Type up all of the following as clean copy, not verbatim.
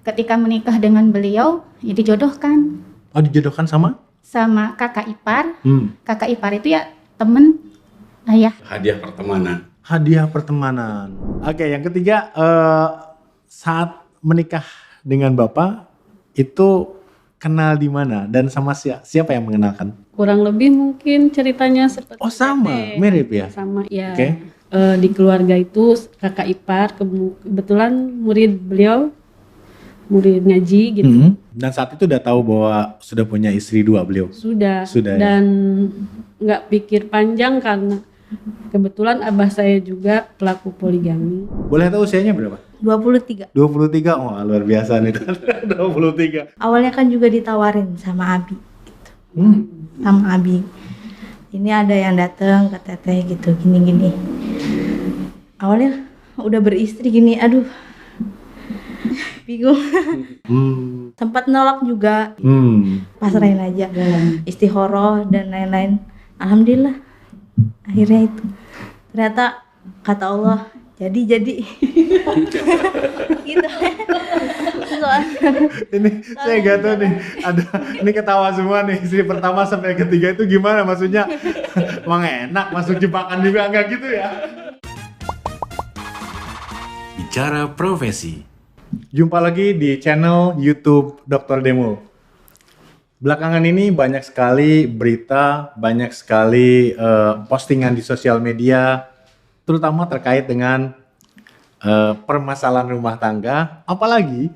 ketika menikah dengan beliau ya dijodohkan. Oh, dijodohkan sama kakak ipar. Kakak ipar itu ya temen ayah. Hadiah pertemanan. Oke, yang ketiga, saat menikah dengan Bapak itu kenal di mana dan sama siapa yang mengenalkan? Kurang lebih mungkin ceritanya seperti Oh, sama, Teteh. mirip ya? Sama ya. Oke. Di keluarga itu kakak ipar kebetulan murid beliau, murid ngaji gitu. Dan saat itu udah tahu bahwa sudah punya istri 2 beliau? Sudah ya? Dan nggak pikir panjang karena kebetulan abah saya juga pelaku poligami. Boleh tahu usianya berapa? 23. 23, wah luar biasa nih. 23. Awalnya kan juga ditawarin sama Abi gitu. Sama Abi. Ini ada yang datang ke Teteh gitu, gini-gini. Awalnya udah beristri gini, aduh. Bingung. Sempat nolak juga. Pasrahin aja. Istikharah dan lain-lain. Alhamdulillah. Akhirnya itu. Ternyata kata Allah, jadi gitu. Ini saya gak tahu nih, ini ketawa semua nih, istri pertama sampai ketiga itu gimana maksudnya? Emang enak masuk jebakan juga, enggak gitu ya? Bicara Profesi. Jumpa lagi di channel YouTube Dr. Demo. Belakangan ini banyak sekali berita, banyak sekali postingan di sosial media, terutama terkait dengan permasalahan rumah tangga. Apalagi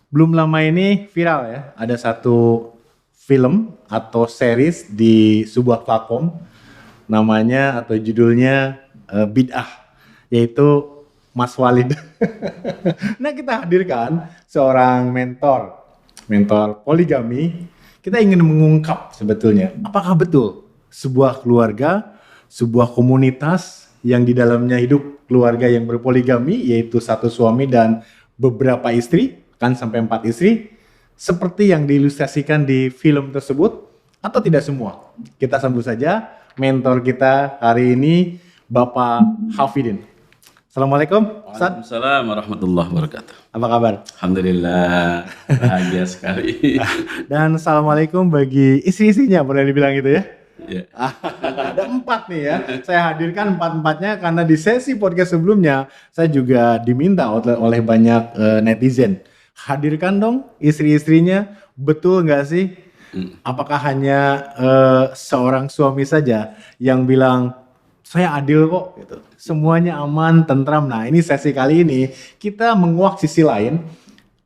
belum lama ini viral ya, ada satu film atau series di sebuah platform, namanya atau judulnya Bid'ah, yaitu Mas Walid. Nah, kita hadirkan seorang mentor poligami. Kita ingin mengungkap sebetulnya apakah betul sebuah keluarga, sebuah komunitas yang di dalamnya hidup keluarga yang berpoligami, yaitu satu suami dan beberapa istri, kan sampai 4 istri, seperti yang diilustrasikan di film tersebut, atau tidak semua. Kita sambut saja mentor kita hari ini, Bapak Hafidin. Assalamualaikum. Waalaikumsalam warahmatullahi wabarakatuh. Apa kabar? Alhamdulillah, bahagia sekali. Dan assalamualaikum bagi istri-istrinya, boleh dibilang gitu ya? Ya. Ada 4 nih ya. Saya hadirkan 4-4-nya karena di sesi podcast sebelumnya saya juga diminta oleh banyak netizen. Hadirkan dong istri-istrinya, betul nggak sih? Apakah hanya seorang suami saja yang bilang saya adil kok gitu. Semuanya aman, tentram. Nah, ini sesi kali ini kita menguak sisi lain.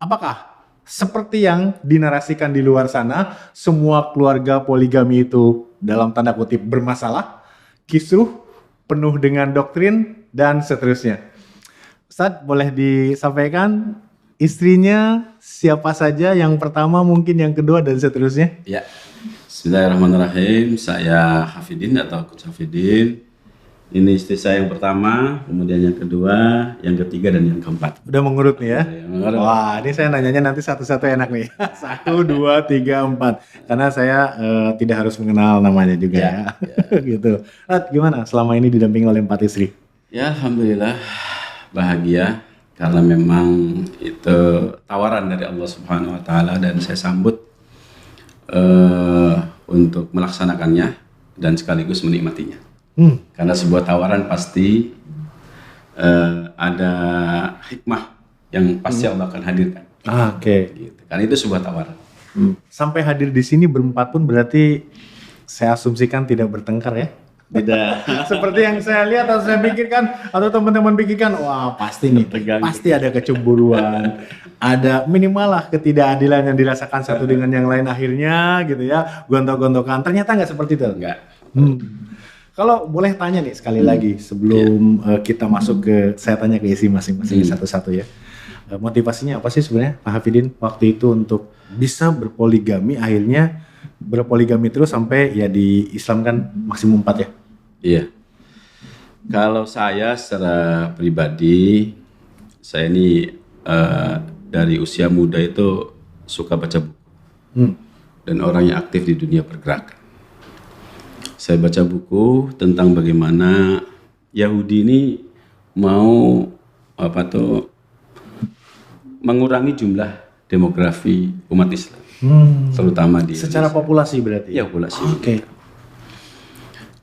Apakah seperti yang dinarasikan di luar sana, semua keluarga poligami itu dalam tanda kutip bermasalah, kisruh, penuh dengan doktrin, dan seterusnya. Ustadz, boleh disampaikan istrinya siapa saja, yang pertama mungkin, yang kedua, dan seterusnya? Ya. Bismillahirrahmanirrahim. Saya Hafidin atau Coach Hafidin. Ini istri saya yang pertama, kemudian yang kedua, yang ketiga, dan yang keempat. Udah mengurut nih ya? Mengurut. Wah, ini saya nanyanya nanti satu-satu enak nih. 1, 2, 3, 4. Karena saya tidak harus mengenal namanya juga ya. Gitu. Rat, gimana selama ini didampingi oleh 4 istri? Ya, alhamdulillah bahagia karena memang itu tawaran dari Allah Subhanahu wa taala dan saya sambut untuk melaksanakannya dan sekaligus menikmatinya. Karena sebuah tawaran pasti ada hikmah yang pasti Allah akan hadirkan. Oke. Gitu. Karena itu sebuah tawaran. Sampai hadir di sini berempat pun berarti saya asumsikan tidak bertengkar ya? Tidak. Seperti yang saya lihat atau saya pikirkan atau teman-teman pikirkan, wah pasti nih, pasti ada kecemburuan, ada minimal lah ketidakadilan yang dirasakan satu dengan yang lain akhirnya gitu ya, gontok-gontokan. Ternyata nggak seperti itu. Enggak. Kalau boleh tanya nih sekali lagi sebelum kita masuk ke, saya tanya ke isi masing-masing satu-satu ya. Motivasinya apa sih sebenarnya Pak Hafidin waktu itu untuk bisa berpoligami, akhirnya berpoligami terus sampai ya di Islam kan maksimum 4 ya? Iya. Kalau saya secara pribadi, saya ini dari usia muda itu suka baca buku. Dan orang yang aktif di dunia pergerakan. Saya baca buku tentang bagaimana Yahudi ini mau mengurangi jumlah demografi umat Islam, terutama di Secara Indonesia. populasi berarti? Ya, populasi. Oke.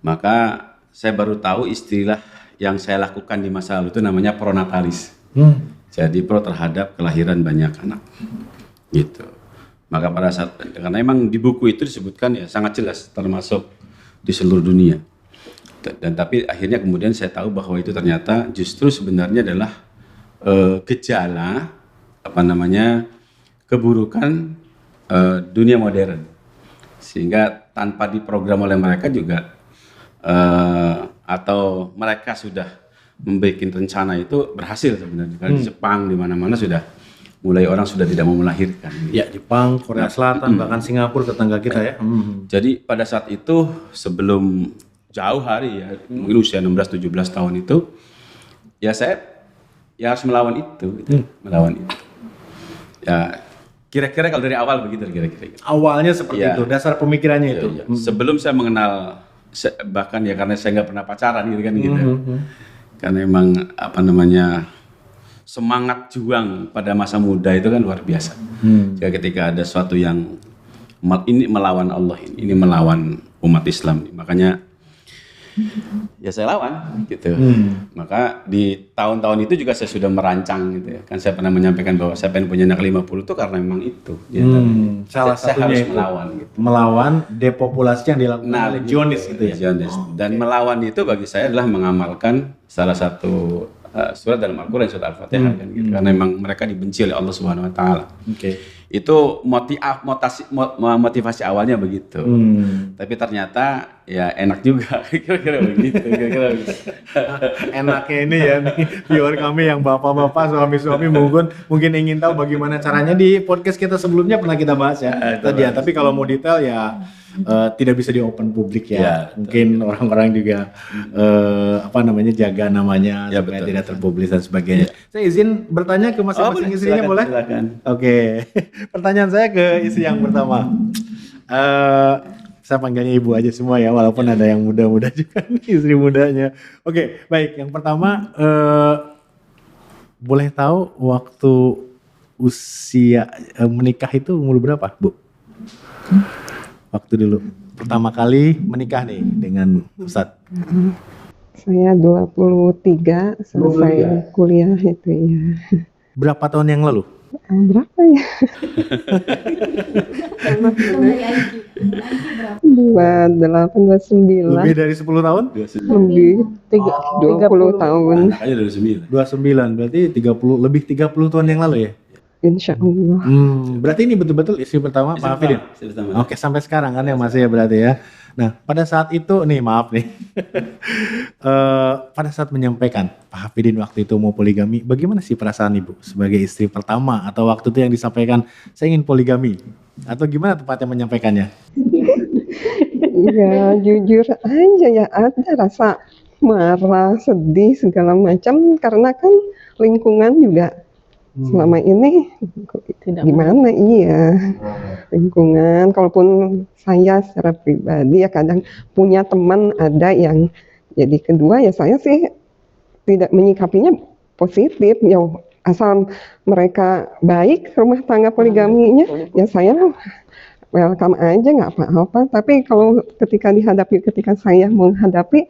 Maka saya baru tahu istilah yang saya lakukan di masa lalu itu namanya pronatalis. Jadi pro terhadap kelahiran banyak anak, gitu. Maka pada saat, karena emang di buku itu disebutkan ya sangat jelas, termasuk di seluruh dunia. Dan tapi akhirnya kemudian saya tahu bahwa itu ternyata justru sebenarnya adalah gejala keburukan dunia modern, sehingga tanpa diprogram oleh mereka juga atau mereka sudah membuat rencana itu berhasil sebenarnya. Karena di Jepang di mana-mana sudah mulai orang sudah tidak mau melahirkan. Ya, Jepang, Korea Selatan, bahkan Singapura tetangga kita ya. Jadi pada saat itu sebelum jauh hari ya, mungkin usia 16-17 tahun itu, ya saya ya harus melawan itu, melawan itu. Ya kira-kira kalau dari awal begitu kira-kira. Awalnya seperti Ya. itu, dasar pemikirannya itu. Ya. Sebelum saya mengenal, bahkan ya karena saya nggak pernah pacaran gitu kan gitu. Karena emang semangat juang pada masa muda itu kan luar biasa. Jadi ketika ada sesuatu yang ini melawan Allah, ini melawan umat Islam, makanya ya saya lawan gitu. Maka di tahun-tahun itu juga saya sudah merancang gitu ya. Kan saya pernah menyampaikan bahwa saya pengen punya anak 50 itu karena memang itu. Salah saya satunya harus itu melawan gitu. melawan depopulasi yang dilakukan oleh Zionis gitu ya. Zionis. Dan melawan itu bagi saya adalah mengamalkan salah satu surat dalam Al-Quran, surat Al-Fatihah kan gitu. Karena memang mereka dibenci oleh Allah Subhanahu wa taala. Oke. Itu motivasi awalnya begitu. Tapi ternyata ya enak juga kira-kira begitu. Enaknya ini ya nih, viewer kami yang bapak-bapak, suami-suami mungkin ingin tahu bagaimana caranya. Di podcast kita sebelumnya pernah kita bahas ya tadi ya. Tapi kalau mau detail ya tidak bisa di open publik ya. Ya, Mungkin orang-orang juga jaga namanya Ya, supaya betul. tidak terpublis dan sebagainya. Saya izin bertanya ke masing-masing boleh, istrinya, silakan, boleh? silakan. Oke. Pertanyaan saya ke istri yang pertama. Saya panggilnya ibu aja semua ya, walaupun ada yang muda-muda juga nih, istri mudanya. Oke, baik. Yang pertama, boleh tahu waktu usia menikah itu umur berapa, Bu? Waktu dulu pertama kali menikah nih dengan Ustadz. Saya 23 selesai kuliah itu ya. Berapa tahun yang lalu? Berapa ya? Dari IQ. IQ berapa? 28, 29. Lebih dari 10 tahun? Lebih 20 tahun. Makanya dari 9. 29, berarti 30, lebih 30 tahun yang lalu ya? Insya Allah. Berarti ini betul-betul istri pertama Pak Hafidin? Oke, sampai sekarang kan yang masih ya berarti ya. Nah, pada saat itu nih, maaf nih. Pada saat menyampaikan Pak Hafidin waktu itu mau poligami, bagaimana sih perasaan Ibu sebagai istri pertama, atau waktu itu yang disampaikan saya ingin poligami, atau gimana tepatnya menyampaikannya? Ya jujur aja ya, ada rasa marah, sedih segala macam karena kan lingkungan juga selama ini gimana lingkungan, kalaupun saya secara pribadi ya kadang punya teman ada yang jadi kedua, ya saya sih tidak menyikapinya positif ya, asal mereka baik rumah tangga poligaminya ya saya welcome aja, nggak apa-apa. Tapi kalau ketika saya menghadapi,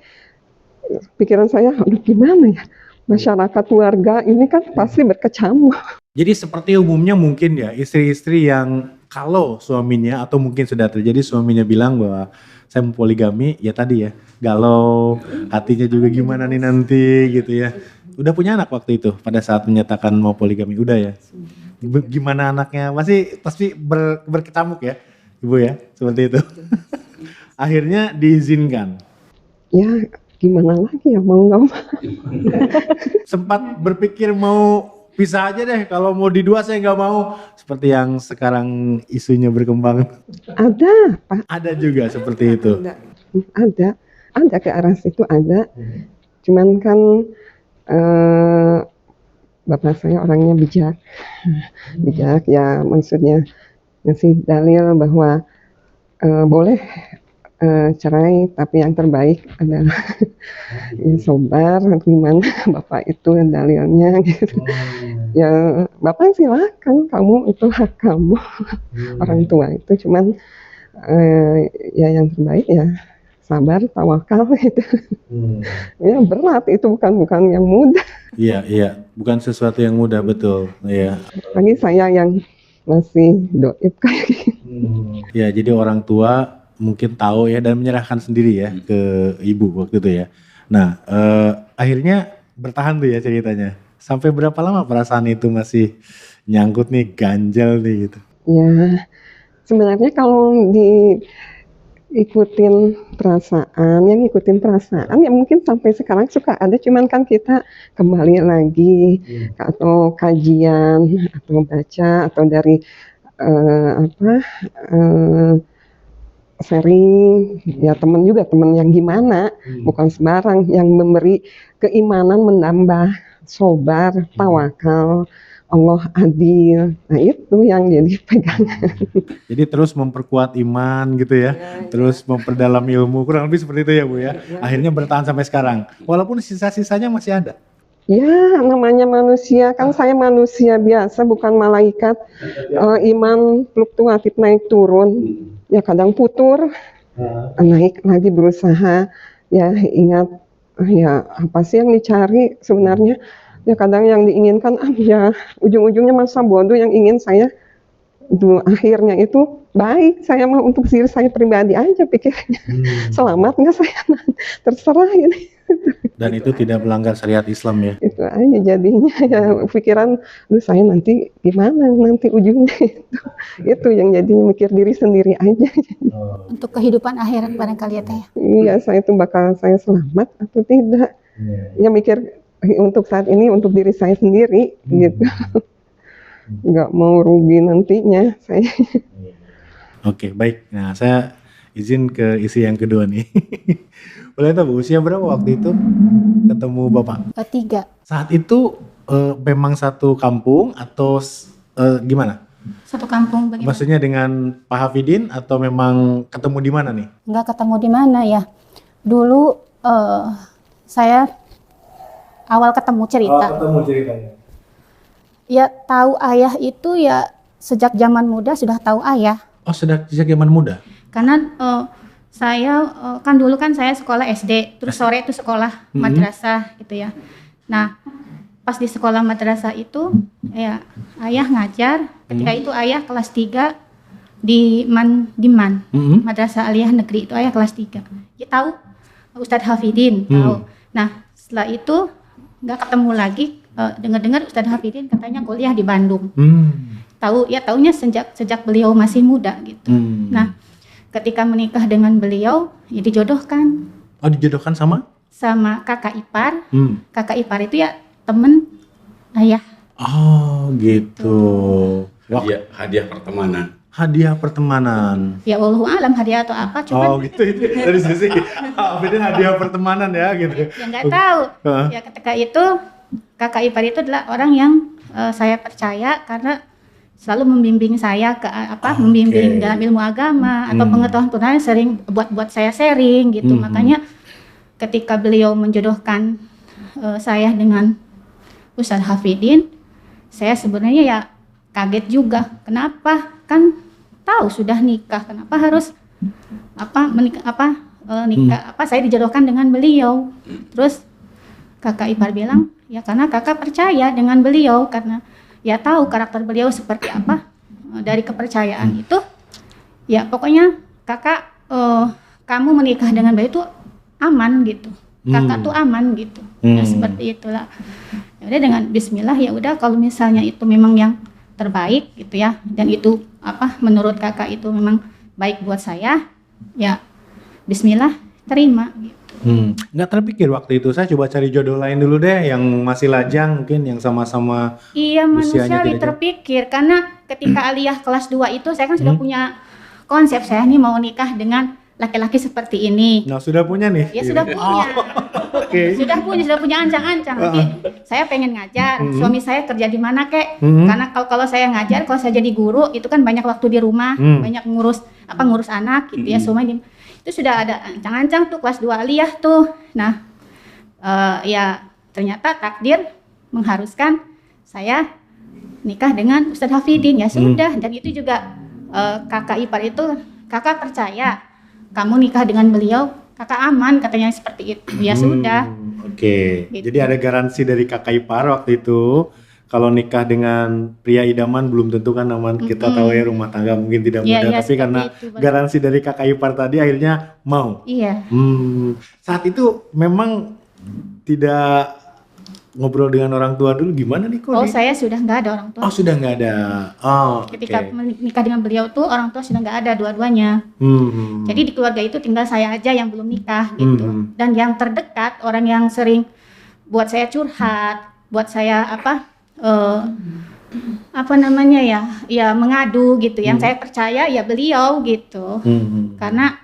pikiran saya aduh gimana ya, masyarakat keluarga ini kan pasti berkecamuk. Jadi seperti umumnya mungkin ya istri-istri yang kalau suaminya, atau mungkin sudah terjadi suaminya bilang bahwa saya mau poligami, ya tadi ya galau, hatinya juga gimana nih nanti gitu ya. Udah punya anak waktu itu pada saat menyatakan mau poligami? Udah ya. Gimana anaknya? Pasti berkecamuk ya Ibu ya, seperti itu. Akhirnya diizinkan. Ya gimana lagi ya, mau nggak mau. Sempat berpikir mau pisah aja deh, kalau mau di dua saya nggak mau, seperti yang sekarang isunya berkembang. Ada Pak. Ada juga seperti itu. Ada ke arah situ ada. Cuman kan bapak saya orangnya bijak ya, maksudnya ngasih dalil bahwa boleh cerai, tapi yang terbaik adalah ya sobar, gimana bapak itu dalilnya gitu. Ya Bapak silakan, kamu itu hak kamu. Orang tua itu cuman ya yang terbaik ya sabar, tawakal gitu. Ya berat itu, bukan yang mudah. Iya, bukan sesuatu yang mudah, betul. Iya. Lagi saya yang masih doib kayak gitu. Ya, jadi orang tua mungkin tahu ya dan menyerahkan sendiri ya ke ibu waktu itu ya. Nah, akhirnya bertahan tuh ya ceritanya. Sampai berapa lama perasaan itu masih nyangkut nih, ganjel nih gitu? Ya, sebenarnya kalau ikutin perasaan ya mungkin sampai sekarang suka ada, cuman kan kita kembali lagi atau kajian atau baca atau dari sharing ya teman yang gimana, bukan sembarang, yang memberi keimanan, menambah sabar, tawakal, Allah adil. Nah itu yang jadi pegangan. Jadi terus memperkuat iman gitu ya, terus memperdalam ilmu, kurang lebih seperti itu ya Bu ya. Akhirnya bertahan sampai sekarang, walaupun sisa-sisanya masih ada. Ya namanya manusia, kan saya manusia biasa, bukan malaikat. Iman fluktuatif, naik turun, ya kadang putur, naik lagi, berusaha. Ya ingat, ya apa sih yang dicari sebenarnya? Ya kadang yang diinginkan ya ujung-ujungnya masa bodoh, yang ingin saya itu akhirnya itu baik. Saya mau untuk diri saya pribadi aja pikirnya. Selamat nggak saya, terserah ini. Dan itu tidak melanggar syariat Islam ya? Itu aja jadinya, ya pikiran saya nanti gimana nanti ujungnya itu yang jadinya mikir diri sendiri aja. Untuk kehidupan akhirat barangkali ya Teh. Iya, saya itu bakal saya selamat atau tidak. Ya mikir untuk saat ini untuk diri saya sendiri gitu. Nggak mau rugi nantinya saya. Oke, baik. Nah, saya izin ke isi yang kedua nih. Boleh tahu Bu, usia berapa waktu itu ketemu Bapak? 3. Saat itu memang satu kampung atau gimana? Satu kampung bagaimana? Maksudnya dengan Pak Hafidin atau memang ketemu di mana nih? Nggak ketemu di mana ya. Dulu saya awal ketemu cerita. Ketemu ceritanya. Ya tahu ayah itu ya sejak zaman muda sudah tahu ayah. Oh, sejak zaman muda? Karena saya kan dulu kan saya sekolah SD, terus sore itu sekolah madrasah gitu ya. Nah, pas di sekolah madrasah itu ya ayah ngajar. Ketika itu ayah kelas 3 di Man, Madrasah Aliyah Negeri, itu ayah kelas 3. Ya tahu Ustadz Hafidin, tahu. Nah, setelah itu nggak ketemu lagi, dengar-dengar Ustadz Hafidin katanya kuliah di Bandung. Tahu ya, taunya sejak beliau masih muda gitu. Nah, ketika menikah dengan beliau ya dijodohkan. Oh, dijodohkan sama kakak ipar. Kakak ipar itu ya temen ayah. Oh gitu. Hadiah pertemanan. Hadiah pertemanan. Ya wallahu alam hadiah atau apa, cuman oh gitu itu dari sisi Hafidin hadiah pertemanan ya gitu. Ya nggak tahu. Ya ketika itu kakak ipar itu adalah orang yang saya percaya karena selalu membimbing saya ke membimbing dalam ilmu agama atau pengetahuan sering buat saya sharing gitu. Makanya ketika beliau menjodohkan saya dengan Ustadz Hafidin, saya sebenarnya ya kaget juga. Kenapa? Kan tahu sudah nikah, kenapa harus nikah saya dijodohkan dengan beliau. Terus kakak ipar bilang, ya karena kakak percaya dengan beliau, karena ya tahu karakter beliau seperti apa. Dari kepercayaan itu ya pokoknya kakak kamu menikah dengan beliau itu aman gitu. Kakak tuh aman gitu. Ya seperti itulah. Ya udah dengan bismillah, ya udah kalau misalnya itu memang yang terbaik gitu ya, dan itu menurut kakak itu memang baik buat saya, ya bismillah terima gitu. Nggak terpikir waktu itu saya coba cari jodoh lain dulu deh yang masih lajang, mungkin yang sama-sama manusiawi terpikir, karena ketika aliyah kelas 2 itu saya kan sudah punya konsep, saya nih mau nikah dengan laki-laki seperti ini. Nah, sudah punya nih? Ya sudah punya. Sudah punya ancang-ancang. Nanti saya pengen ngajar, suami saya kerja di mana kek? Karena kalau saya ngajar, kalau saya jadi guru, itu kan banyak waktu di rumah, banyak ngurus anak gitu ya, semuanya. Itu sudah ada ancang-ancang tuh kelas 2 aliyah tuh. Nah, ya ternyata takdir mengharuskan saya nikah dengan Ustadz Hafidin, ya sudah. Dan itu juga kakak ipar itu, kakak percaya kamu nikah dengan beliau, kakak aman, katanya seperti itu. Ya sudah. Oke. Gitu. Jadi ada garansi dari kakak ipar waktu itu. Kalau nikah dengan pria idaman belum tentu kan aman. Kita tahu ya rumah tangga mungkin tidak Iya, mudah, iya, tapi seperti karena itu, benar. garansi dari kakak ipar tadi akhirnya mau. Iya. Saat itu memang tidak ngobrol dengan orang tua dulu, gimana nih kok? Oh, saya sudah nggak ada orang tua. Oh, sudah nggak ada. Oh, Ketika oke. menikah dengan beliau tuh orang tua sudah nggak ada dua-duanya. Jadi di keluarga itu tinggal saya aja yang belum nikah gitu. Dan yang terdekat, orang yang sering buat saya curhat, buat saya apa namanya ya mengadu gitu. Yang saya percaya ya beliau gitu. Karena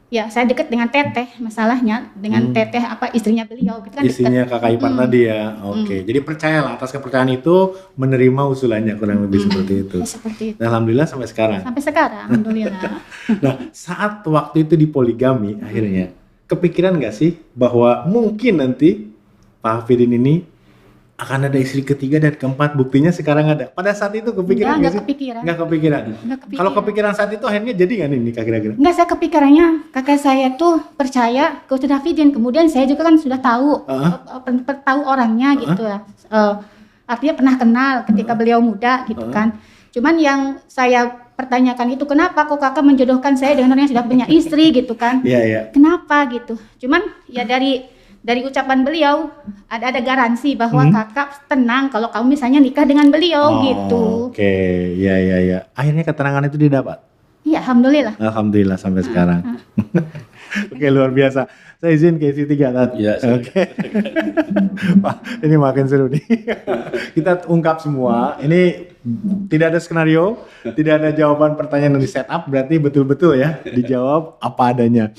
ya saya dekat dengan teteh, masalahnya dengan teteh istrinya beliau gitu kan. Istrinya dekat. kakak ipar tadi ya. Oke. Jadi percayalah, atas kepercayaan itu menerima usulannya, kurang lebih seperti itu. Ya, seperti itu. Dan alhamdulillah sampai sekarang. Sampai sekarang, alhamdulillah. Nah, saat waktu itu di poligami akhirnya kepikiran nggak sih bahwa mungkin nanti Pak Hafidin ini akan ada istri ketiga dan keempat, buktinya sekarang ada. Pada saat itu kepikiran nggak sih? kepikiran. Nggak kepikiran. Nggak kepikiran. Kalau kepikiran saat itu akhirnya jadi nggak nih nikah kira-kira? Enggak, saya kepikirannya kakak saya tuh percaya ke Ustadz Hafidin. Kemudian saya juga kan sudah tahu tahu orangnya gitu ya. Artinya pernah kenal ketika beliau muda gitu kan. Cuman yang saya pertanyakan itu kenapa kok kakak menjodohkan saya dengan orang yang sudah punya istri gitu kan? Iya, iya. Kenapa gitu? Cuman ya dari ucapan beliau ada garansi bahwa kakak tenang kalau kamu misalnya nikah dengan beliau gitu. Oke, ya. Akhirnya keterangan itu didapat. Iya, alhamdulillah. Alhamdulillah sampai sekarang. Oke, luar biasa. Saya izin ke isi 3 Tat. Iya, Oke. Wah, ini makin seru nih. Kita ungkap semua. Ini tidak ada skenario, tidak ada jawaban pertanyaan yang di setup, berarti betul-betul ya dijawab apa adanya.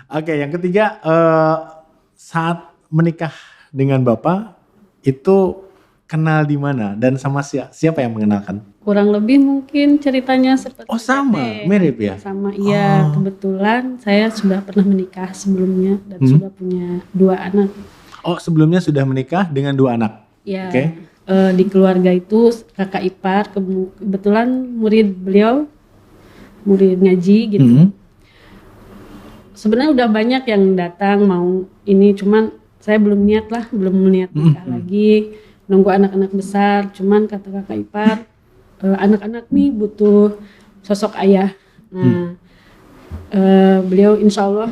Oke, yang ketiga, saat menikah dengan Bapak itu kenal di mana dan sama siapa yang mengenalkan? Kurang lebih mungkin ceritanya seperti Oh, sama, Teteh. mirip ya? Sama, iya. Kebetulan saya sudah pernah menikah sebelumnya dan sudah punya 2 anak. Oh, sebelumnya sudah menikah dengan 2 anak. Ya, Oke. Di keluarga itu kakak ipar, kebetulan murid beliau, murid ngaji gitu. Sebenarnya udah banyak yang datang mau ini, cuman saya belum niat nikah lagi, nunggu anak-anak besar. Cuman kata kakak ipar, anak-anak nih butuh sosok ayah. Nah, beliau insya Allah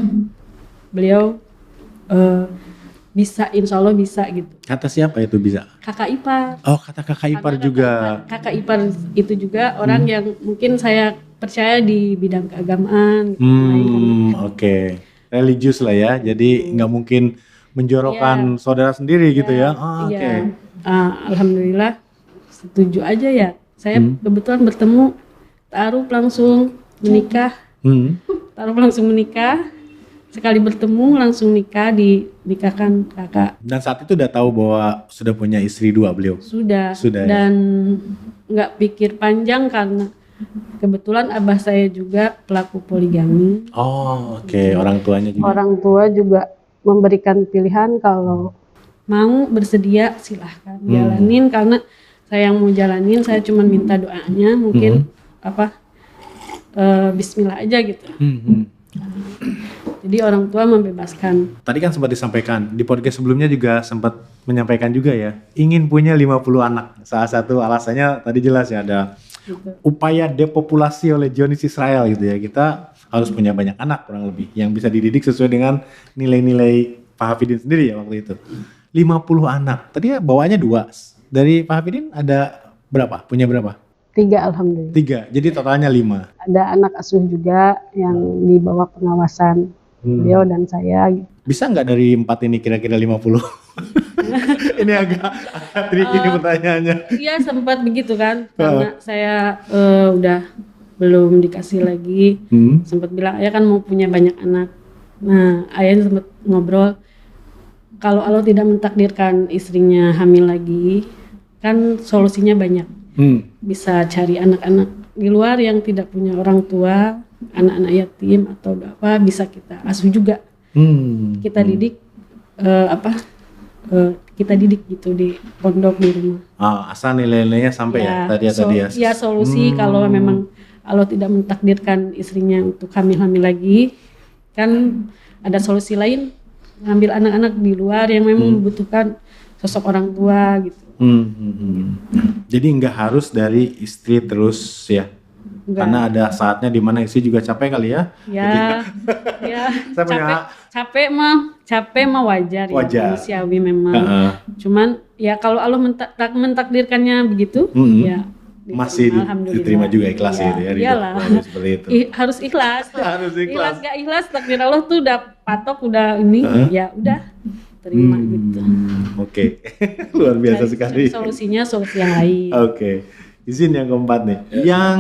insya Allah bisa gitu. Kata siapa itu bisa? Kakak ipar. Oh, kata kakak ipar juga. Kakak ipar itu juga orang yang mungkin saya percaya di bidang keagamaan. Gitu. Oke. Religius lah ya. Jadi nggak mungkin menjorokkan saudara sendiri gitu ya. Oh, Iya. oke. Alhamdulillah setuju aja ya. Saya kebetulan bertemu, taruh langsung menikah. Sekali bertemu langsung dinikahkan kakak. Dan saat itu udah tahu bahwa sudah punya istri 2 beliau. Sudah ya? Dan nggak pikir panjang karena kebetulan abah saya juga pelaku poligami. Oh, oke. Orang tuanya juga. Orang tua juga memberikan pilihan kalau mau bersedia silahkan jalanin, karena saya yang mau jalanin, saya cuma minta doanya mungkin bismillah aja gitu. Jadi orang tua membebaskan. Tadi kan sempat disampaikan, di podcast sebelumnya juga sempat menyampaikan juga ya, ingin punya 50 anak. Salah satu alasannya tadi jelas ya, ada upaya depopulasi oleh Zionis Israel gitu ya. Kita harus punya banyak anak kurang lebih, yang bisa dididik sesuai dengan nilai-nilai Pak Hafidin sendiri ya waktu itu. 50 anak, tadi ya bawaannya 2. Dari Pak Hafidin ada berapa? Punya berapa? 3 alhamdulillah. 3, jadi totalnya 5. Ada anak asuh juga yang di bawah pengawasan beliau dan saya. Bisa nggak dari 4 ini kira-kira 50? Ini agak tricky nih pertanyaannya. Iya sempat begitu kan, karena saya udah belum dikasih lagi. Sempat bilang ayah kan mau punya banyak anak. Nah ayah sempat ngobrol, kalau Allah tidak mentakdirkan istrinya hamil lagi, kan solusinya banyak. Bisa cari anak-anak di luar yang tidak punya orang tua, anak-anak yatim atau apa, bisa kita asuh juga. Kita didik kita didik gitu di pondok di rumah. Asal nilai-nilainya sampai ya tadi ya. Ya solusi kalau memang Allah tidak mentakdirkan istrinya untuk hamil-hamil lagi, kan ada solusi lain, ngambil anak-anak di luar yang memang membutuhkan sosok orang tua gitu. Jadi nggak harus dari istri terus ya. Enggak. Karena ada saatnya di mana istri juga capek kali ya. Ya, Saya punya- capek mah wajar, Wajar. ya manusiawi memang. Cuman ya kalau Allah mentakdirkannya begitu, ya diterima, Masih alhamdulillah. diterima juga ikhlas Iya, gitu ya. ridho iyalah. keluarga seperti itu. Harus ikhlas. Harus ikhlas. Gak ikhlas takdir Allah tuh udah patok udah ini, ya udah terima gitu. Oke. Luar biasa sekali. Solusinya solusi yang lain. Oke. Izin yang keempat nih. Yang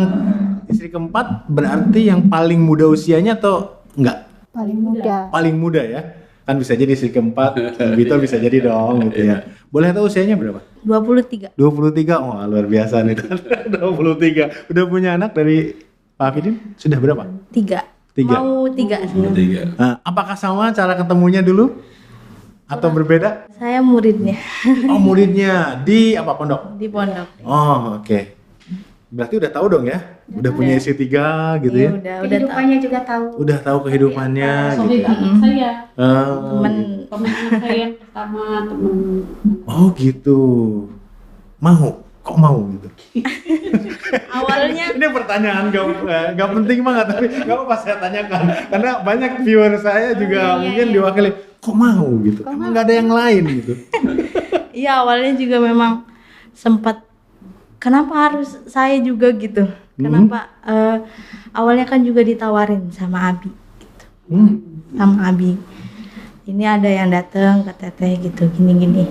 istri keempat berarti yang paling muda usianya atau enggak? Paling muda. Paling muda ya. Kan bisa jadi istri keempat, Vito bisa jadi dong gitu ya. Boleh tahu usianya berapa? 23. 23. Wah, luar biasa nih. 23. Udah punya anak dari Pak Hafidin? Sudah berapa? 3. Tiga. Mau 3 sebenarnya. Nah, apakah sama cara ketemunya dulu? Atau berbeda? Saya muridnya Oh, muridnya di apa pondok? di pondok. Oh, oke. Berarti udah tahu dong ya? Udah punya istri 3 gitu ya? Udah tahu. Kehidupannya juga tahu. Udah tahu kehidupannya gitu. Anak saya, Temen teman anak saya yang pertama, teman. Oh, gitu. Mau? Kok mau gitu? awalnya Ini pertanyaan gak penting banget, tapi gak apa-apa saya tanyakan. Karena banyak viewer saya juga mungkin diwakili, kok mau gitu? Emang gak ada yang lain gitu. iya awalnya juga memang sempat kenapa harus saya juga gitu. Kenapa awalnya kan juga ditawarin sama Abi gitu. Sama Abi. Ini ada yang datang ke Teteh gitu gini-gini.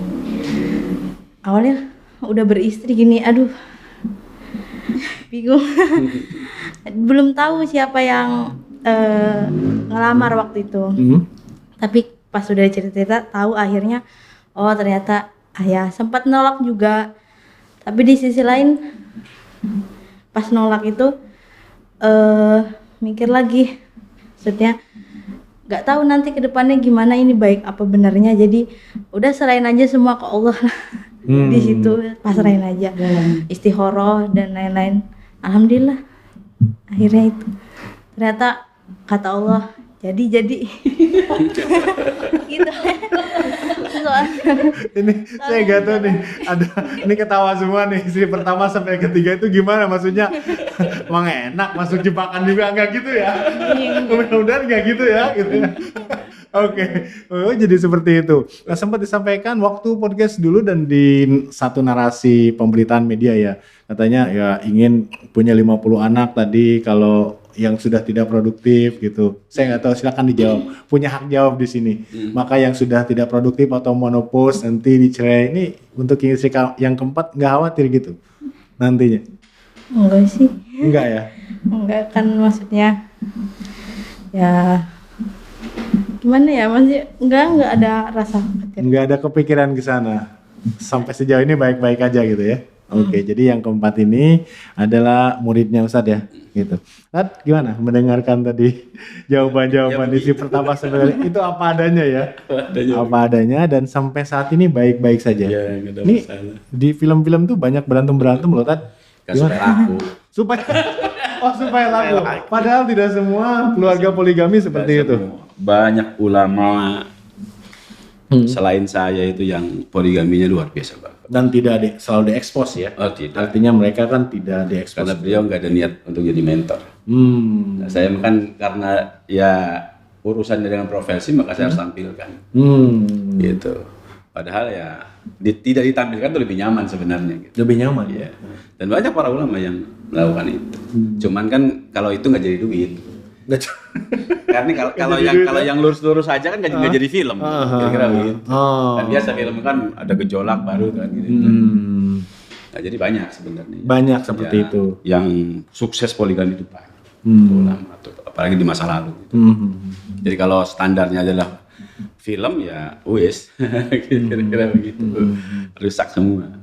Awalnya udah beristri gini, aduh bingung. Belum tahu siapa yang ngelamar waktu itu. Tapi pas udah cerita tahu akhirnya oh ternyata ayah sempat nolak juga. Tapi di sisi lain pas nolak itu mikir lagi, maksudnya nggak tahu nanti kedepannya gimana, ini baik apa benarnya, jadi udah serahin aja semua ke Allah lah. Di situ pasrahin aja, istikharah dan lain-lain. Alhamdulillah akhirnya itu ternyata kata Allah jadi gitu. Ini saya gak tahu nih, ada ini ketawa semua nih, istri pertama sampai ketiga itu gimana maksudnya? Emang enak masuk jebakan juga enggak gitu ya? Mudah-mudahan enggak gitu ya gitu ya. Oke. Oh, jadi seperti itu. Nah, sempat disampaikan waktu podcast dulu dan di satu narasi pemberitaan media ya, katanya ya ingin punya 50 anak tadi kalau yang sudah tidak produktif gitu. Saya nggak tahu, silakan dijawab. Punya hak jawab di sini. Maka yang sudah tidak produktif atau monopause nanti dicerai, ini untuk istri yang keempat nggak khawatir gitu nantinya? Enggak sih. Enggak ya? Enggak kan, maksudnya ya gimana ya, masih enggak ada rasa khawatir. Nggak ada kepikiran ke sana. Sampai sejauh ini baik-baik aja gitu ya. Oke, jadi yang keempat ini adalah muridnya Ustadz ya, gitu. Ustadz, gimana mendengarkan tadi jawaban-jawaban isi pertama sebenarnya itu apa adanya ya? Apa adanya dan sampai saat ini baik-baik saja. Ya, nggak ada Ini masalah. di film-film tuh banyak berantem loh, Tad. Kan supaya laku. Supaya laku. Padahal tidak semua keluarga poligami seperti itu. Banyak ulama selain saya itu yang poligaminya luar biasa Pak. Dan tidak selalu diekspos ya. Oh tidak. Artinya mereka kan tidak diekspos. Karena beliau nggak ada niat untuk jadi mentor. Nah, saya kan karena ya urusannya dengan profesi maka saya harus tampilkan. Gitu. Padahal ya tidak ditampilkan itu lebih nyaman sebenarnya. Gitu. Lebih nyaman Ya. Dan banyak para ulama yang melakukan itu. Cuman kan kalau itu nggak jadi duit. Karena kalau yang lurus-lurus aja kan nggak jadi film, kira-kira begitu. Kan biasa film kan ada gejolak baru kan gitu. Nah, jadi banyak sebenarnya. Banyak seperti Ya, itu. Yang sukses poligami itu banyak. Ulama atau apalagi di masa lalu. Gitu. Jadi kalau standarnya adalah film ya, wis, kira-kira begitu. Rusak semua.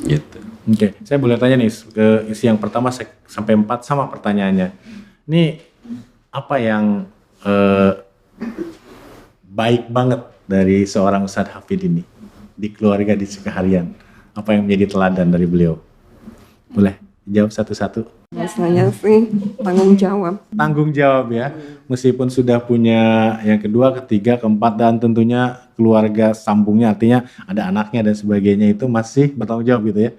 Gitu. Oke, saya boleh tanya nih ke isi yang pertama sampai 4 sama pertanyaannya. Ini apa yang baik banget dari seorang Ustadz Hafid ini di keluarga di keseharian? Apa yang menjadi teladan dari beliau? Boleh jawab satu-satu. Saya sih tanggung jawab. Tanggung jawab ya, meskipun sudah punya yang kedua, ketiga, keempat, dan tentunya keluarga sambungnya, artinya ada anaknya dan sebagainya, itu masih bertanggung jawab gitu ya.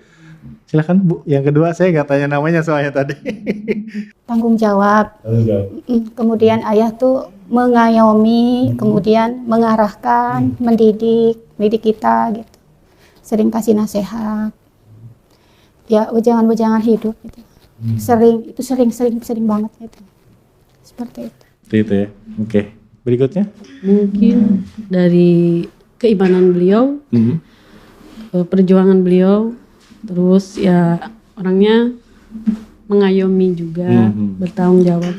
Silakan Bu, yang kedua saya nggak tanya namanya soalnya tadi. Tanggung jawab. Kemudian ayah tuh mengayomi, kemudian mengarahkan, mendidik kita gitu. Sering kasih nasihat. Ya, wejangan-wejangan hidup gitu. Sering banget gitu. Seperti itu. Itu ya. Oke. Berikutnya? Mungkin dari keimanan beliau, perjuangan beliau, terus ya orangnya mengayomi juga, bertanggung jawab,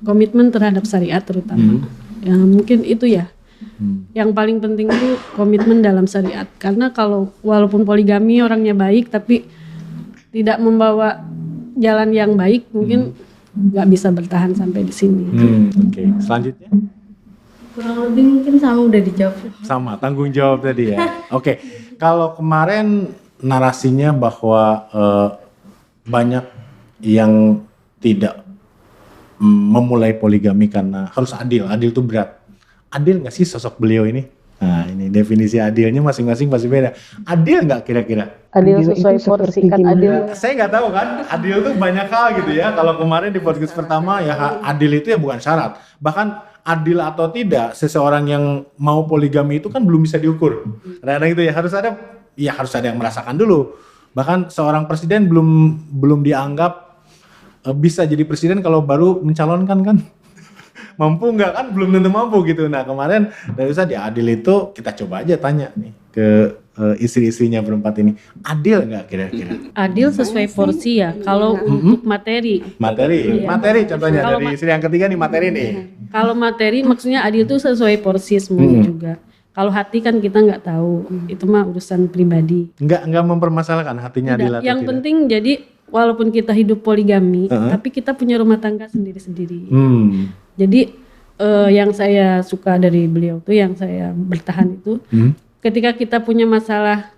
komitmen terhadap syariat terutama. Ya mungkin itu ya. Yang paling penting itu komitmen dalam syariat. Karena kalau walaupun poligami orangnya baik tapi tidak membawa jalan yang baik, mungkin nggak bisa bertahan sampai di sini. Oke. Selanjutnya? Kurang lebih mungkin sama udah dijawab. Sama, tanggung jawab tadi ya. Oke. Kalau kemarin narasinya bahwa banyak yang tidak memulai poligami karena harus adil. Adil itu berat. Adil nggak sih sosok beliau ini? Nah, ini definisi adilnya masing-masing pasti beda. Adil nggak kira-kira? Adil sesuai porsi kan adil. Saya nggak tahu kan, adil itu banyak hal gitu ya. Kalau kemarin di podcast pertama ya adil itu ya bukan syarat. Bahkan adil atau tidak, seseorang yang mau poligami itu kan belum bisa diukur. Karena gitu ya, harus ada yang merasakan dulu. Bahkan seorang presiden belum dianggap bisa jadi presiden kalau baru mencalonkan kan. Mampu nggak kan, belum tentu mampu gitu. Nah kemarin dari Ustadz di adil itu kita coba aja tanya nih ke istri-istrinya berempat ini, adil nggak kira-kira? Adil sesuai porsi ya. Kalau untuk materi Contohnya kalau dari istri yang ketiga nih, materi nih. Kalau materi maksudnya adil itu sesuai porsi semuanya juga. Kalau hati kan kita nggak tahu, itu mah urusan pribadi. Nggak mempermasalahkan hatinya adil atau yang tidak. penting jadi walaupun kita hidup poligami, tapi kita punya rumah tangga sendiri-sendiri. Jadi yang saya suka dari beliau tuh, yang saya bertahan itu, ketika kita punya masalah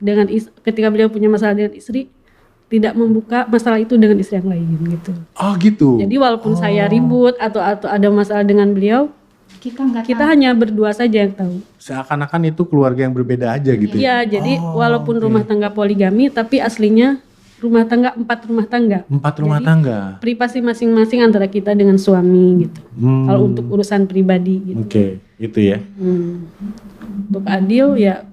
ketika beliau punya masalah dengan istri, tidak membuka masalah itu dengan istri yang lain gitu. Oh gitu. Jadi walaupun saya ribut atau ada masalah dengan beliau, kita hanya berdua saja yang tahu. Seakan-akan itu keluarga yang berbeda aja gitu. Iya, jadi walaupun rumah tangga poligami, tapi aslinya rumah tangga 4 rumah tangga. 4 rumah tangga. Privasi masing-masing antara kita dengan suami gitu. Kalau untuk urusan pribadi gitu. Oke, itu ya. Untuk adil ya,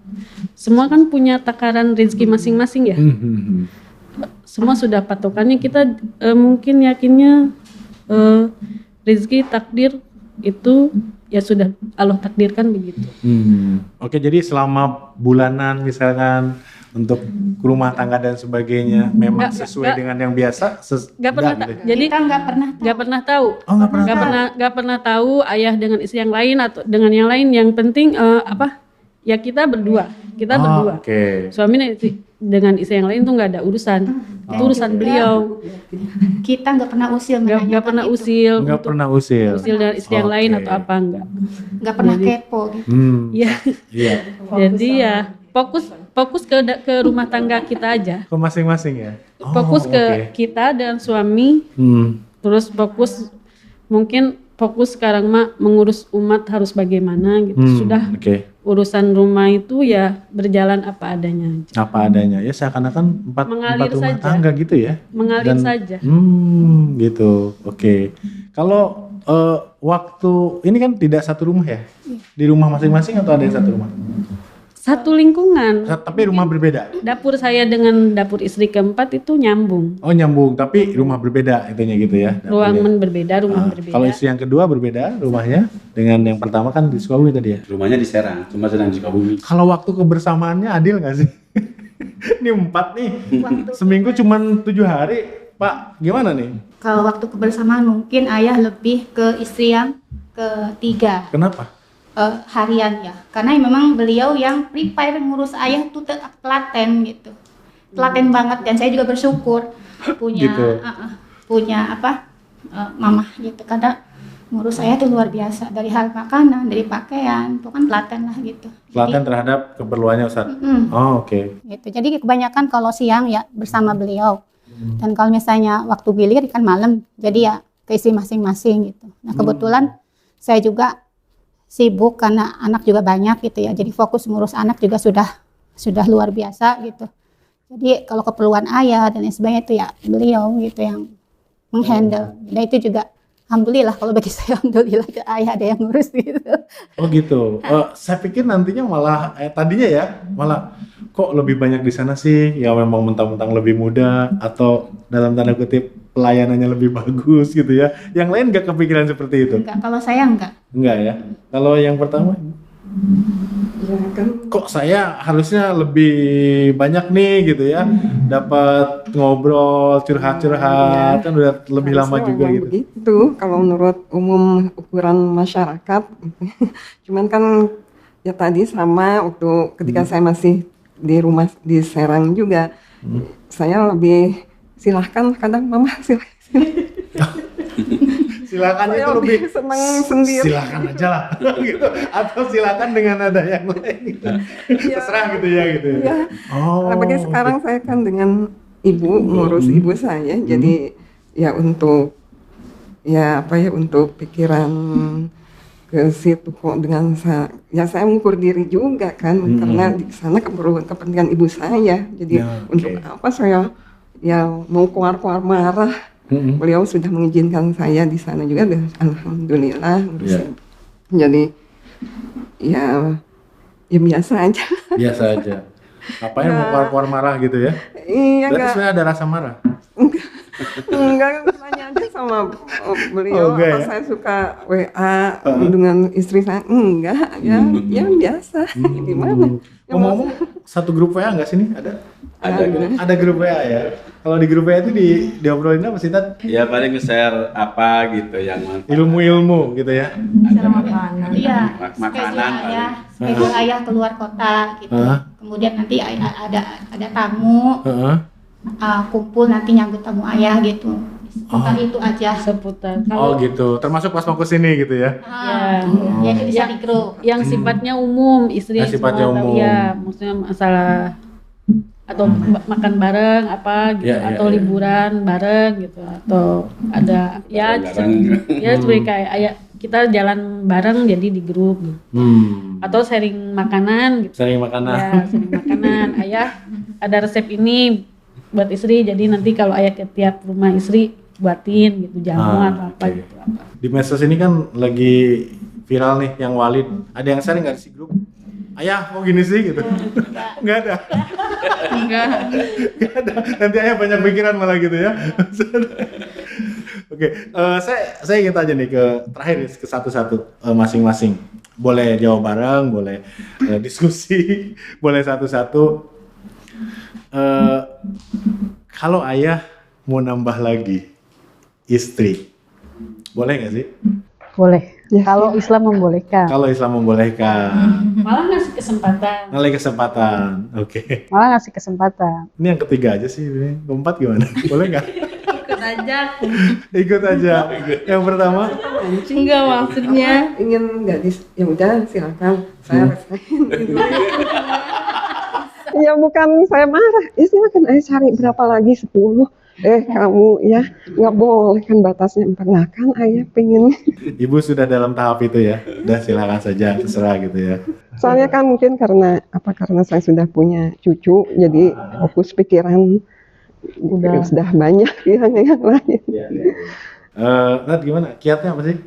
semua kan punya takaran rezeki masing-masing ya. Semua sudah patokannya, kita mungkin yakinnya rezeki takdir itu ya sudah Allah takdirkan begitu. Oke, jadi selama bulanan misalkan untuk rumah tangga dan sebagainya memang sesuai dengan yang biasa? Nggak pernah. Jadi kita nggak pernah tahu. Oh, nggak pernah tahu ayah dengan istri yang lain atau dengan yang lain. Yang penting ya kita berdua. Okay. Suami dengan istri yang lain tuh nggak ada urusan. Itu urusan beliau. Kita nggak pernah usil. Nggak pernah usil. Nggak pernah usil. Usil dengan istri yang lain atau apa enggak. Nggak pernah kepo. Iya. Jadi ya fokus ke rumah tangga kita aja. Ke masing-masing ya. Fokus ke kita dan suami. Terus mungkin fokus sekarang mah mengurus umat harus bagaimana gitu. Sudah. Urusan rumah itu ya berjalan apa adanya aja. Apa adanya ya, seakan-akan empat rumah tangga gitu ya. Mengalir saja. Gitu. Oke. Kalau waktu ini kan tidak satu rumah ya? Di rumah masing-masing atau ada yang satu rumah? Satu lingkungan. Tapi rumah berbeda. Dapur saya dengan dapur istri keempat itu nyambung. Oh nyambung, tapi rumah berbeda itunya gitu ya. Ruangan berbeda, rumah berbeda. Kalau istri yang kedua berbeda rumahnya dengan yang pertama kan di Sukabumi tadi ya. Rumahnya di Serang, cuma sedang di Sukabumi. Kalau waktu kebersamaannya adil nggak sih? Ini 4 nih, seminggu cuma 7 hari, Pak. Gimana nih? Kalau waktu kebersamaan mungkin ayah lebih ke istri yang ketiga. Kenapa? Harian ya, karena memang beliau yang prepare ngurus ayah tuh telaten gitu, telaten banget, dan saya juga bersyukur punya gitu. punya mamah gitu, karena ngurus saya tuh luar biasa, dari hal makanan, dari pakaian, itu kan telaten lah gitu. Pelatihan terhadap keperluannya Ustaz. Oh, oke. Gitu. Jadi kebanyakan kalau siang ya bersama beliau. Dan kalau misalnya waktu gilir kan malam, jadi ya keisi masing-masing gitu. Nah kebetulan saya juga sibuk karena anak juga banyak gitu ya. Jadi fokus ngurus anak juga sudah luar biasa gitu. Jadi kalau keperluan ayah dan lain sebagainya itu ya beliau gitu yang menghandle. Dan itu juga alhamdulillah, kalau bagi saya alhamdulillah ayah ada yang ngurus gitu. Oh gitu. Saya pikir nantinya malah tadinya ya malah kok lebih banyak di sana sih, ya memang mentang-mentang lebih muda atau dalam tanda kutip pelayanannya lebih bagus gitu ya. Yang lain nggak kepikiran seperti itu? Enggak, kalau saya enggak. Enggak ya. Kalau yang pertama, Ya kan kok saya harusnya lebih banyak nih gitu ya, dapat ngobrol, curhat-curhat, kan udah lebih lama harusnya juga memang gitu. begitu kalau menurut umum ukuran masyarakat. Cuman kan ya tadi sama waktu ketika saya masih di rumah di Serang juga, saya lebih silahkan kadang mama silahkan. Silakan Saya itu lebih senang sendiri. silakan aja lah gitu, atau silakan dengan ada yang lain gitu. Terserah gitu ya gitu. Ya. Oh. Apalagi sekarang saya kan dengan ibu ngurus ibu saya, jadi ya untuk ya apa ya untuk pikiran ke situ kok dengan saya mengukur diri juga kan karena di sana kepentingan ibu saya, jadi Ya, oke. untuk apa saya ya mau keluar marah. Beliau sudah mengizinkan saya di sana juga, dan alhamdulillah ngurusin. Jadi ya biasa aja. Biasa aja. Ngapain mau keluar-keluar marah gitu ya? Iya Berarti enggak. sebenarnya ada rasa marah. Enggak, nanya aja sama Oh, beliau enggak apa ya? saya suka WA dengan istri saya. Enggak, ya biasa. Gimana? Ya, Ngomong-ngomong, satu grup WA nggak sih nih? Ada? Ada gitu. Ada grup WA ya. Kalau di grup WA itu diobrolin apa sih, Tat? Ya paling nge-share apa gitu yang manfaat. Ilmu-ilmu gitu ya. Iya, Makanan schedule ayah keluar kota gitu. Hah? Kemudian nanti ada tamu, Heeh. kumpul nanti nyambut tamu ayah gitu. Seputar itu aja. Seputar Oh kalau gitu. Termasuk pas mau kesini gitu ya. Ya itu bisa di grup. yang sifatnya umum, istri Yang sifatnya semua tahu, umum. ya maksudnya masalah atau makan bareng apa gitu, Ya, ya, atau ya. liburan bareng gitu, atau ada ya Bareng-bareng. ya seperti kayak kita jalan bareng jadi di grup gitu. Atau sharing makanan gitu. Sering makanan. Ya, sharing makanan. Ayah ada resep ini buat istri, jadi nanti kalau ayah ke tiap rumah istri buatin gitu jamu atau apa oke. gitu apa. Di medsos ini kan lagi viral nih yang Walid. Ada yang sharing nggak sih grup? Ayah, kok gini sih gitu? Nggak ada. Enggak. Nggak ada. Nanti ayah banyak pikiran malah gitu ya. Oke, saya ingin tanya nih terakhir nih, ke satu-satu masing-masing. Boleh jawab bareng, boleh diskusi, boleh satu-satu. Kalau ayah mau nambah lagi istri, boleh nggak sih? Boleh. Kalau Islam membolehkan. Kalau Islam membolehkan, Malah ngasih kesempatan. nilai kesempatan. Oke. Malah ngasih kesempatan. Ini yang ketiga aja sih, ini keempat gimana? Boleh nggak? Ikut aja. Ikut aja. Yang pertama, Enggak maksudnya. ingin gadis, ya udah silakan saya resign. Ya bukan saya marah, ya silakan cari berapa lagi 10. Kamu ya nggak boleh kan batasnya 4. Nah kan ayah pengen. ibu sudah dalam tahap itu ya. Udah silakan saja, terserah gitu ya. Soalnya kan mungkin karena saya sudah punya cucu, jadi fokus pikiran sudah banyak yang lain. Nat gimana? Kiatnya apa sih?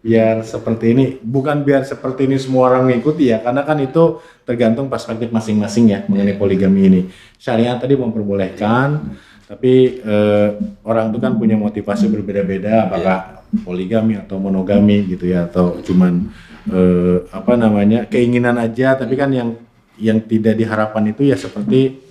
Biar seperti ini, bukan biar seperti ini semua orang mengikuti ya, karena kan itu tergantung perspektif masing-masing ya mengenai poligami ini. Syariat tadi memperbolehkan, tapi orang itu kan punya motivasi berbeda-beda, apakah poligami atau monogami gitu ya, atau cuman keinginan aja, tapi kan yang tidak diharapkan itu ya seperti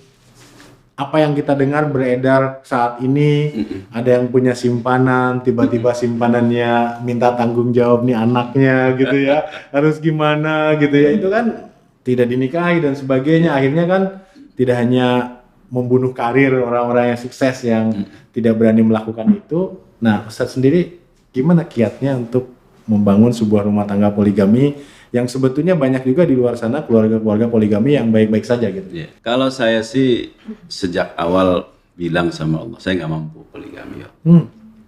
apa yang kita dengar beredar saat ini, ada yang punya simpanan, tiba-tiba simpanannya minta tanggung jawab nih anaknya gitu ya, harus gimana gitu ya, itu kan tidak dinikahi dan sebagainya, akhirnya kan tidak hanya membunuh karir orang-orang yang sukses yang tidak berani melakukan itu. Nah, Ustadz sendiri gimana kiatnya untuk membangun sebuah rumah tangga poligami yang sebetulnya banyak juga di luar sana keluarga-keluarga poligami yang baik-baik saja gitu. Ya. Kalau saya sih sejak awal bilang sama Allah, saya nggak mampu poligami ya.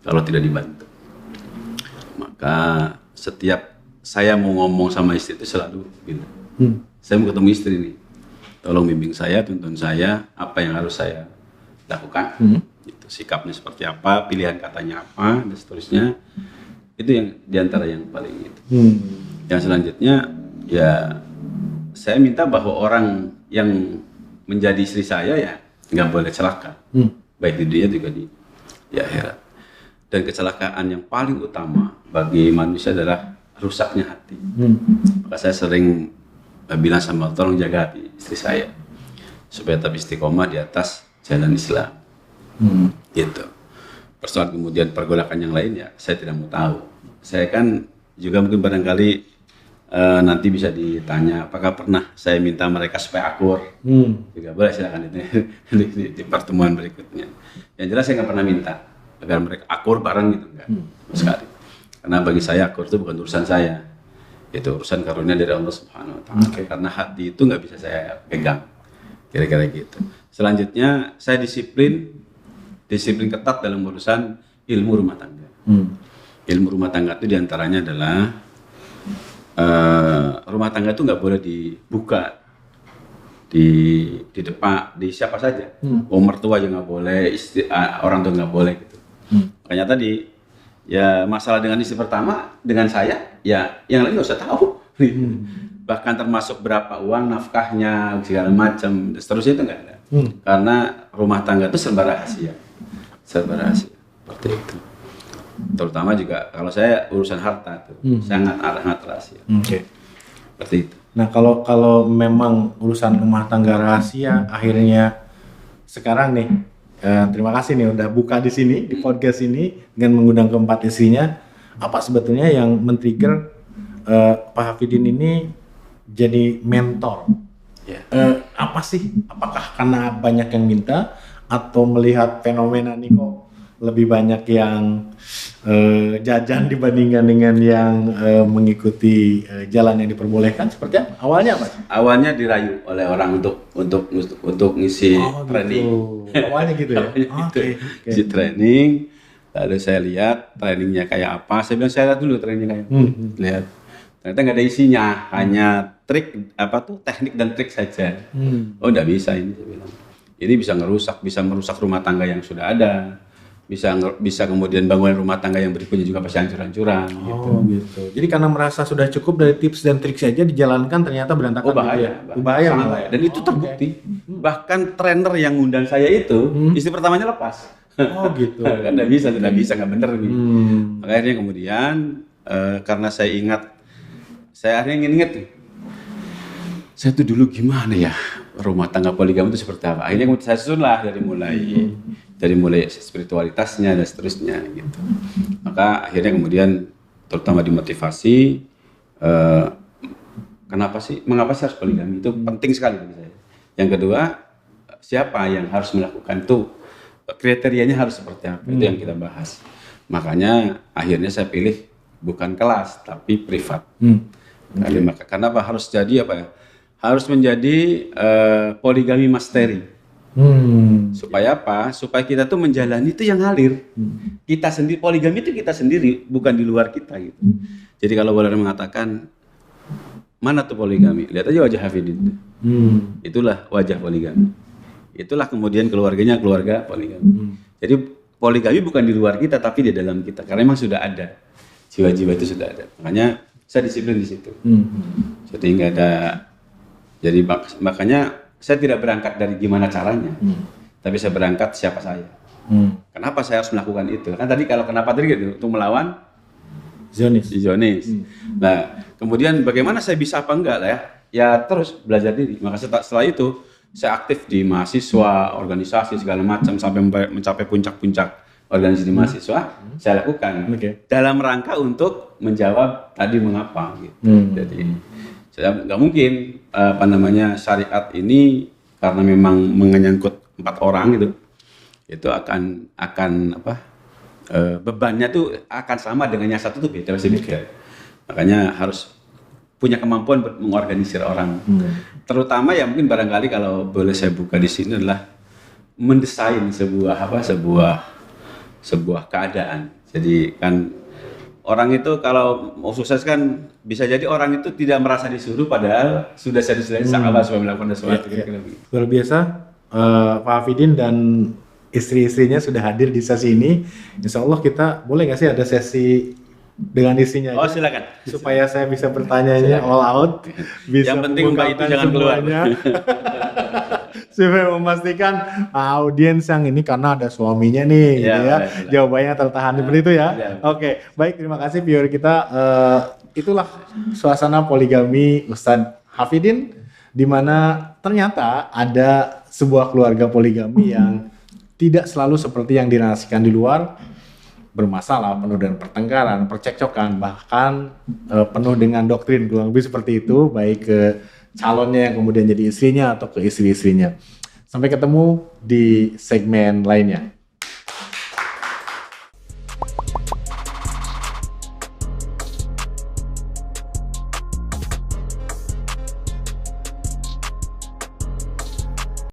Kalau tidak dibantu. Maka setiap saya mau ngomong sama istri itu selalu bilang, saya mau ketemu istri nih, tolong bimbing saya, tuntun saya, apa yang harus saya lakukan, gitu. Sikapnya seperti apa, pilihan katanya apa, dan seterusnya. Itu yang diantara yang paling itu. Yang selanjutnya, ya saya minta bahwa orang yang menjadi istri saya ya nggak boleh celaka, baik di dunia juga di akhirat. Dan kecelakaan yang paling utama bagi manusia adalah rusaknya hati. Maka saya sering bilang sama tolong jaga hati istri saya supaya tetap istiqomah di atas jalan Islam. Gitu. Persoalan kemudian pergolakan yang lain ya saya tidak mau tahu. Saya kan juga mungkin barangkali nanti bisa ditanya apakah pernah saya minta mereka supaya akur. Juga boleh silakan itu di pertemuan berikutnya. Yang jelas saya nggak pernah minta agar mereka akur bareng gitu, enggak sekali. Karena bagi saya akur itu bukan urusan saya, itu urusan karunia dari Allah Subhanahu Wa Taala. Karena hati itu nggak bisa saya pegang, kira-kira gitu. Selanjutnya saya disiplin ketat dalam urusan ilmu rumah tangga. Ilmu rumah tangga itu diantaranya adalah rumah tangga itu nggak boleh dibuka di depan di siapa saja. Mertua aja nggak boleh, orang tua nggak boleh gitu. Makanya tadi ya masalah dengan istri pertama dengan saya ya yang lain nggak usah tahu. Bahkan termasuk berapa uang nafkahnya segala macam seterusnya itu nggak ada. Karena rumah tangga itu serba rahasia seperti itu. Terutama juga kalau saya urusan harta itu sangat rahasia. Seperti itu. Nah kalau memang urusan rumah tangga rahasia akhirnya sekarang nih terima kasih nih udah buka di sini di podcast ini dengan mengundang keempat istrinya. Apa sebetulnya yang men-trigger Pak Hafidin ini jadi mentor? Apa sih? Apakah karena banyak yang minta atau melihat fenomena nih kok lebih banyak yang jajan dibandingkan dengan yang mengikuti jalan yang diperbolehkan? Seperti apa? Awalnya apa? Awalnya dirayu oleh orang untuk ngisi training. Awalnya gitu ya. Ngisi training, lalu saya lihat trainingnya kayak apa. Saya bilang saya lihat dulu trainingnya kayak lihat. Ternyata nggak ada isinya, hanya trik teknik dan trik saja. Oh nggak bisa ini saya bilang. Ini bisa merusak rumah tangga yang sudah ada. Bisa kemudian bangunan rumah tangga yang berikutnya juga pasti hancur-hancuran gitu. Jadi karena merasa sudah cukup dari tips dan trik saja dijalankan ternyata berantakan. Bahaya. Dan itu terbukti. Bahkan trainer yang ngundang saya itu istri pertamanya lepas. Gitu. Kan tidak bisa, nggak bener gitu. Akhirnya kemudian karena saya akhirnya ingat nih. Saya tuh dulu gimana ya rumah tangga poligami itu seperti apa? Akhirnya kemudian saya susun lah dari mulai spiritualitasnya dan seterusnya gitu. Maka akhirnya kemudian terutama dimotivasi mengapa sih harus poligami itu penting sekali bagi saya. Yang kedua siapa yang harus melakukan itu kriterianya harus seperti apa itu yang kita bahas. Makanya akhirnya saya pilih bukan kelas tapi privat. Karena harus jadi harus menjadi poligami masteri. Supaya apa? Supaya kita tuh menjalani itu yang ngalir. Kita sendiri poligami itu kita sendiri, bukan di luar kita gitu. Jadi kalau boleh mengatakan mana tuh poligami? Lihat aja wajah Hafidin. Itulah wajah poligami. Itulah kemudian keluarganya keluarga poligami. Jadi poligami bukan di luar kita tapi di dalam kita. Karena memang sudah ada jiwa-jiwa itu sudah ada. Makanya saya disiplin di situ. Jadi nggak ada. Jadi makanya saya tidak berangkat dari gimana caranya, tapi saya berangkat siapa saya. Kenapa saya harus melakukan itu? Kan tadi kalau kenapa tadi gitu, untuk melawan Zionis. Nah, kemudian bagaimana saya bisa apa enggak lah ya? Ya terus belajar diri. Maka setelah itu saya aktif di mahasiswa, organisasi segala macam sampai mencapai puncak-puncak organisasi di mahasiswa. Saya lakukan dalam rangka untuk menjawab tadi mengapa gitu. Jadi saya nggak mungkin syariat ini karena memang menyangkut 4 orang gitu, itu akan bebannya tuh akan sama dengan yang satu tuh beda. Makanya harus punya kemampuan mengorganisir orang. Terutama ya mungkin barangkali kalau boleh saya buka di sini adalah mendesain sebuah keadaan. Jadi kan orang itu kalau mau sukses kan bisa jadi orang itu tidak merasa disuruh padahal sudah sadar Allah SWT melakukan sesuatu. Luar biasa, Pak Hafidin dan istri-istrinya sudah hadir di sesi ini. Insya Allah kita boleh nggak sih ada sesi dengan istrinya? Oh silakan. Supaya saya bisa bertanya all out. Bisa yang penting Mbak itu jangan keluar. Supaya memastikan audiens yang ini karena ada suaminya nih, gitu ya. Jawabannya tertahan seperti itu ya. Oke, baik, terima kasih viewer kita. Itulah suasana poligami Ustadz Hafidin, di mana ternyata ada sebuah keluarga poligami yang tidak selalu seperti yang dinarasikan di luar, bermasalah, penuh dengan pertengkaran, percekcokan, bahkan penuh dengan doktrin kurang lebih seperti itu, baik ke calonnya yang kemudian jadi istrinya atau ke istri-istrinya. Sampai ketemu di segmen lainnya.